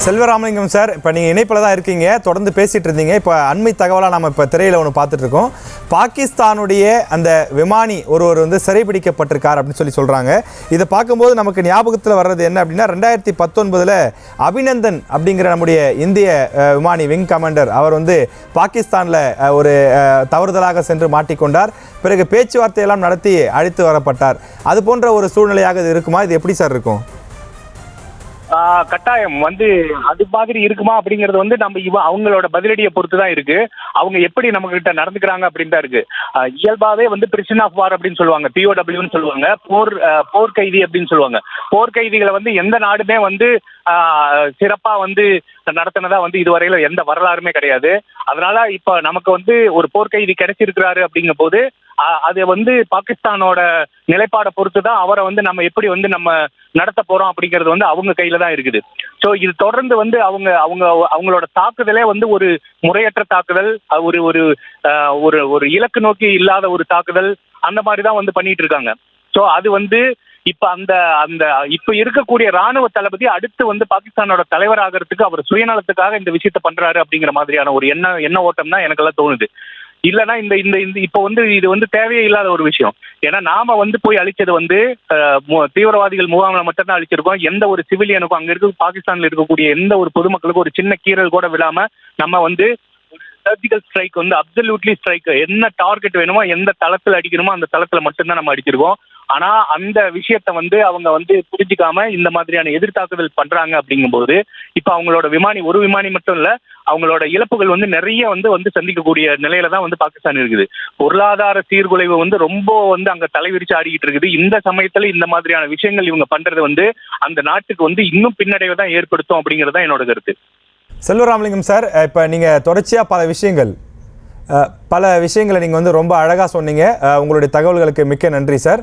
செல்வராமலிங்கம் sir, இப்போ நீங்கள் இணைப்பில் தான் இருக்கீங்க, தொடர்ந்து பேசிகிட்டு இருந்தீங்க. இப்போ அண்மை தகவலாக நம்ம இப்போ திரையில் ஒன்று பார்த்துட்ருக்கோம். பாகிஸ்தானுடைய அந்த விமானி ஒருவர் வந்து சிறைபிடிக்கப்பட்டிருக்கார் அப்படின்னு சொல்கிறாங்க. இதை பார்க்கும்போது நமக்கு ஞாபகத்தில் வர்றது என்ன அப்படின்னா, 2019 அபிநந்தன் அப்படிங்கிற நம்முடைய இந்திய விமானி விங் கமாண்டர் அவர் வந்து பாகிஸ்தானில் ஒரு தவறுதலாக சென்று மாட்டிக்கொண்டார். பிறகு பேச்சுவார்த்தையெல்லாம் நடத்தி அழைத்து வரப்பட்டார். அது போன்ற ஒரு சூழ்நிலையாக இது இருக்குமா? இது எப்படி சார் இருக்கும்? கட்டாயம் வந்து அது மாதிரி இருக்குமா அப்படிங்கிறது வந்து நம்ம அவங்களோட பதிலடியை பொறுத்து தான் இருக்கு. அவங்க எப்படி நம்ம கிட்ட நடந்துக்கிறாங்க அப்படின்னு தான் இருக்கு. இயல்பாவே வந்து பிரிசன் ஆஃப் வார் அப்படின்னு சொல்லுவாங்க, POWன்னு சொல்லுவாங்க, போர் கைதி அப்படின்னு சொல்லுவாங்க. போர்க்கைதிகளை வந்து எந்த நாடுமே வந்து சிறப்பா வந்து நடத்தினதா வந்து இதுவரையில எந்த வரலாறுமே கிடையாது. அதனால இப்ப நமக்கு வந்து ஒரு போர்க்கைதி கிடைச்சிருக்கிறாரு அப்படிங்கும் போது அது வந்து பாகிஸ்தானோட நிலைப்பாடை பொறுத்து தான் அவரை வந்து நம்ம எப்படி வந்து நம்ம நடத்த போறோம் அப்படிங்கிறது வந்து அவங்க கையில தான் இருக்குது. ஸோ இது தொடர்ந்து வந்து அவங்களோட தாக்குதலே வந்து ஒரு முறையற்ற தாக்குதல், ஒரு ஒரு ஒரு இலக்கு நோக்கி இல்லாத ஒரு தாக்குதல், அந்த மாதிரி தான் வந்து பண்ணிட்டு இருக்காங்க. ஸோ அது வந்து இப்ப இப்ப இருக்கக்கூடிய ராணுவ தளபதி அடுத்து வந்து பாகிஸ்தானோட தலைவர் ஆகிறதுக்கு அவர் சுயநலத்துக்காக இந்த விஷயத்த பண்றாரு அப்படிங்கிற மாதிரியான ஒரு எண்ண ஓட்டம் தான் எனக்கு எல்லாம் தோணுது. இல்லைன்னா இந்த இந்த இந்த இப்போ வந்து இது வந்து தேவையே இல்லாத ஒரு விஷயம். ஏன்னா நாம வந்து போய் அழிச்சது வந்து தீவிரவாதிகள் முகாமில் மட்டும்தான் அழிச்சிருக்கோம். எந்த ஒரு சிவிலியனுக்கும் அங்க இருக்க பாகிஸ்தான்ல இருக்கக்கூடிய எந்த ஒரு பொதுமக்களுக்கும் ஒரு சின்ன கீறல் கூட விழாம நம்ம வந்து சர்ஜிக்கல் ஸ்ட்ரைக் வந்து அப்சல்யூட்லி ஸ்ட்ரைக், என்ன டார்கெட் வேணுமோ எந்த தளத்துல அடிக்கணுமோ அந்த தளத்துல மட்டும்தான் நம்ம அடிச்சிருக்கோம். ஆனா அந்த விஷயத்த வந்து அவங்க வந்து புரிஞ்சுக்காம இந்த மாதிரியான எதிர்த்தாக்குதல் பண்றாங்க அப்படிங்கும்போது இப்ப அவங்களோட ஒரு விமானி மட்டும் இல்ல, அவங்களோட இழப்புகள் வந்து நிறைய வந்து சந்திக்கக்கூடிய நிலையில தான் வந்து பாகிஸ்தான் இருக்குது. பொருளாதார சீர்குலைவு வந்து ரொம்ப வந்து அங்க தலைவிரிச்சு ஆடிக்கிட்டு இருக்குது. இந்த சமயத்துல இந்த மாதிரியான விஷயங்கள் இவங்க பண்றது வந்து அந்த நாட்டுக்கு வந்து இன்னும் பின்னடைவை தான் ஏற்படுத்தும் அப்படிங்கிறது தான் என்னோட கருத்து. செல்வராமலிங்கம் சார், இப்போ நீங்கள் தொடர்ச்சியாக பல விஷயங்களை நீங்கள் வந்து ரொம்ப அழகாக சொன்னீங்க. உங்களுடைய தகவல்களுக்கு மிக்க நன்றி சார்.